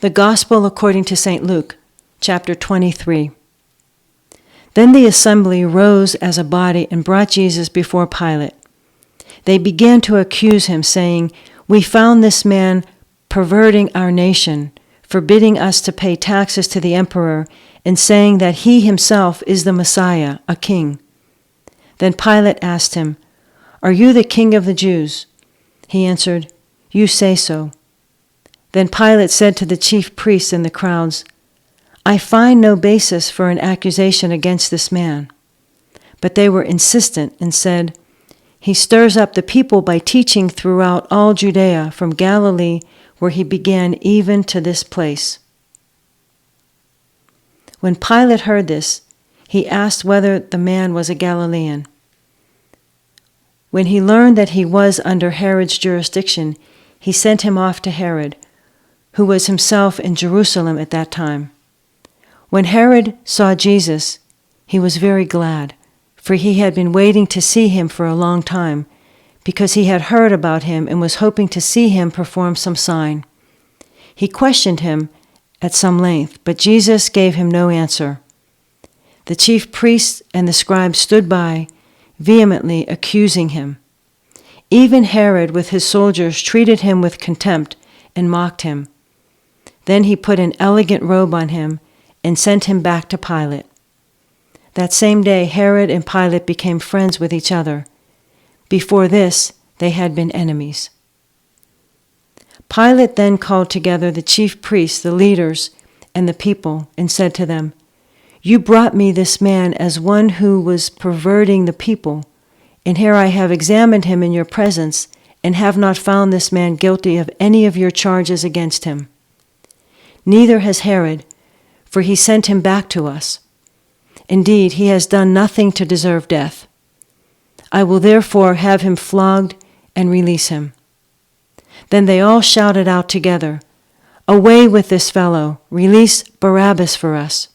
The Gospel according to St. Luke, chapter 23. Then the assembly rose as a body and brought Jesus before Pilate. They began to accuse him, saying, "We found this man perverting our nation, forbidding us to pay taxes to the emperor, and saying that he himself is the Messiah, a king." Then Pilate asked him, "Are you the king of the Jews?" He answered, "You say so." Then Pilate said to the chief priests and the crowds, "I find no basis for an accusation against this man." But they were insistent and said, "He stirs up the people by teaching throughout all Judea, from Galilee, where he began, even to this place." When Pilate heard this, he asked whether the man was a Galilean. When he learned that he was under Herod's jurisdiction, he sent him off to Herod, who was himself in Jerusalem at that time. When Herod saw Jesus, he was very glad, for he had been waiting to see him for a long time, because he had heard about him and was hoping to see him perform some sign. He questioned him at some length, but Jesus gave him no answer. The chief priests and the scribes stood by, vehemently accusing him. Even Herod with his soldiers treated him with contempt and mocked him. Then he put an elegant robe on him and sent him back to Pilate. That same day Herod and Pilate became friends with each other. Before this, they had been enemies. Pilate then called together the chief priests, the leaders, and the people, and said to them, "You brought me this man as one who was perverting the people, and here I have examined him in your presence, and have not found this man guilty of any of your charges against him. Neither has Herod, for he sent him back to us. Indeed, he has done nothing to deserve death. I will therefore have him flogged and release him." Then they all shouted out together, "Away with this fellow! Release Barabbas for us!"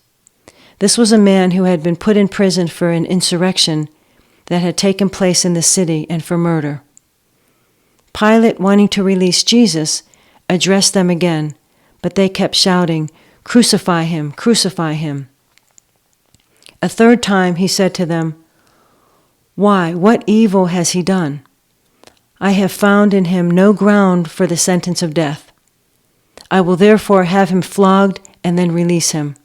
This was a man who had been put in prison for an insurrection that had taken place in the city and for murder. Pilate, wanting to release Jesus, addressed them again, but they kept shouting, "Crucify him! Crucify him!" A third time he said to them, "Why, what evil has he done? I have found in him no ground for the sentence of death. I will therefore have him flogged and then release him."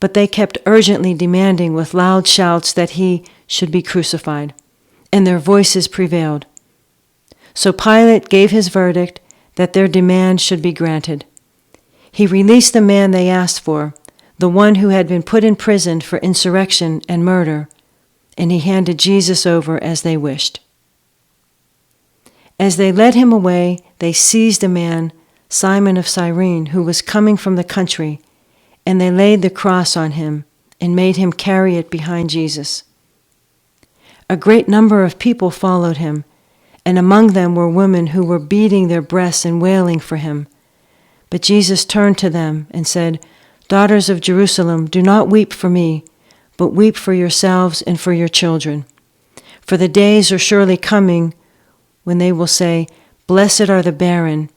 But they kept urgently demanding with loud shouts that he should be crucified, and their voices prevailed. So Pilate gave his verdict that their demand should be granted. He released the man they asked for, the one who had been put in prison for insurrection and murder, and he handed Jesus over as they wished. As they led him away, they seized a man, Simon of Cyrene, who was coming from the country, and they laid the cross on him and made him carry it behind Jesus. A great number of people followed him, and among them were women who were beating their breasts and wailing for him. But Jesus turned to them and said, "Daughters of Jerusalem, do not weep for me, but weep for yourselves and for your children. For the days are surely coming when they will say, 'Blessed are the barren,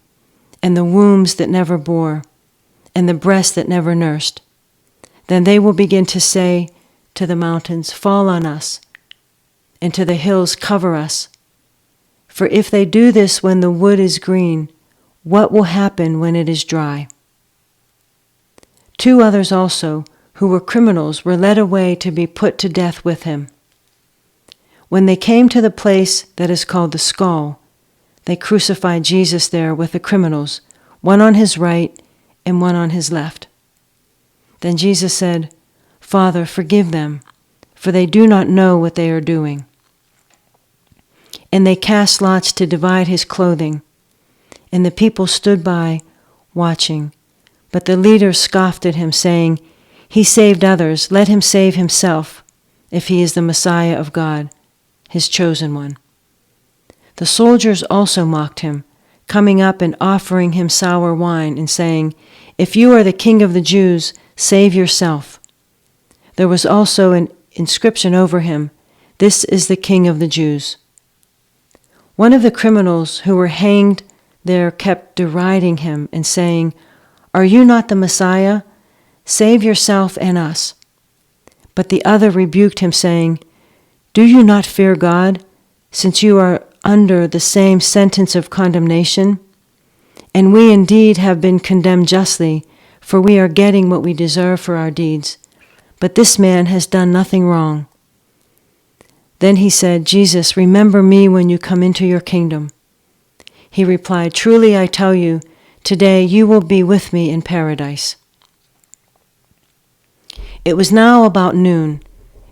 and the wombs that never bore, and the breasts that never nursed.' Then they will begin to say to the mountains, 'Fall on us,' and to the hills, 'Cover us.' For if they do this when the wood is green, what will happen when it is dry?" 2 others also, who were criminals, were led away to be put to death with him. When they came to the place that is called the Skull, they crucified Jesus there with the criminals, one on his right and one on his left. Then Jesus said, "Father, forgive them, for they do not know what they are doing." And they cast lots to divide his clothing, and the people stood by, watching. But the leaders scoffed at him, saying, "He saved others, let him save himself, if he is the Messiah of God, his chosen one." The soldiers also mocked him, coming up and offering him sour wine, and saying, "If you are the king of the Jews, save yourself." There was also an inscription over him, "This is the King of the Jews." One of the criminals who were hanged there kept deriding him and saying, "Are you not the Messiah? Save yourself and us." But the other rebuked him, saying, "Do you not fear God, since you are under the same sentence of condemnation? And we indeed have been condemned justly, for we are getting what we deserve for our deeds. But this man has done nothing wrong." Then he said, "Jesus, remember me when you come into your kingdom." He replied, "Truly I tell you, today you will be with me in paradise." It was now about noon,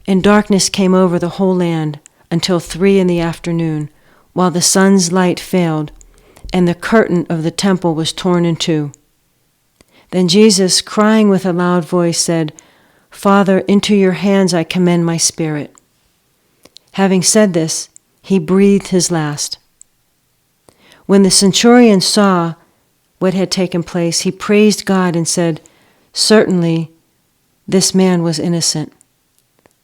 and darkness came over the whole land until 3 p.m, while the sun's light failed, and the curtain of the temple was torn in two. Then Jesus, crying with a loud voice, said, "Father, into your hands I commend my spirit." Having said this, he breathed his last. When the centurion saw what had taken place, he praised God and said, "Certainly this man was innocent."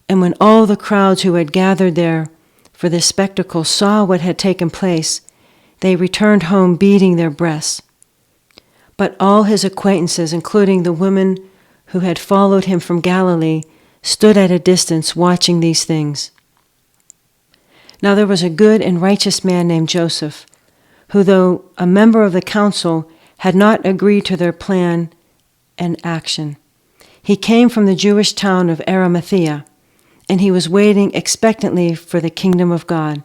And when all the crowds who had gathered there for this spectacle saw what had taken place, they returned home beating their breasts. But all his acquaintances, including the women who had followed him from Galilee, stood at a distance watching these things. Now there was a good and righteous man named Joseph, who, though a member of the council, had not agreed to their plan and action. He came from the Jewish town of Arimathea, and he was waiting expectantly for the kingdom of God.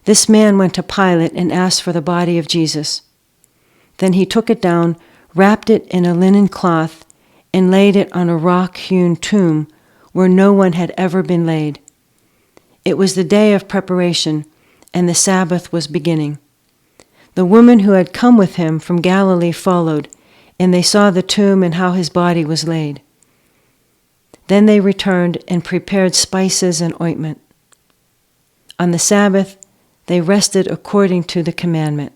This man went to Pilate and asked for the body of Jesus. Then he took it down, wrapped it in a linen cloth, and laid it on a rock-hewn tomb where no one had ever been laid. It was the day of preparation, and the Sabbath was beginning. The woman who had come with him from Galilee followed, and they saw the tomb and how his body was laid. Then they returned and prepared spices and ointment. On the Sabbath, they rested according to the commandment.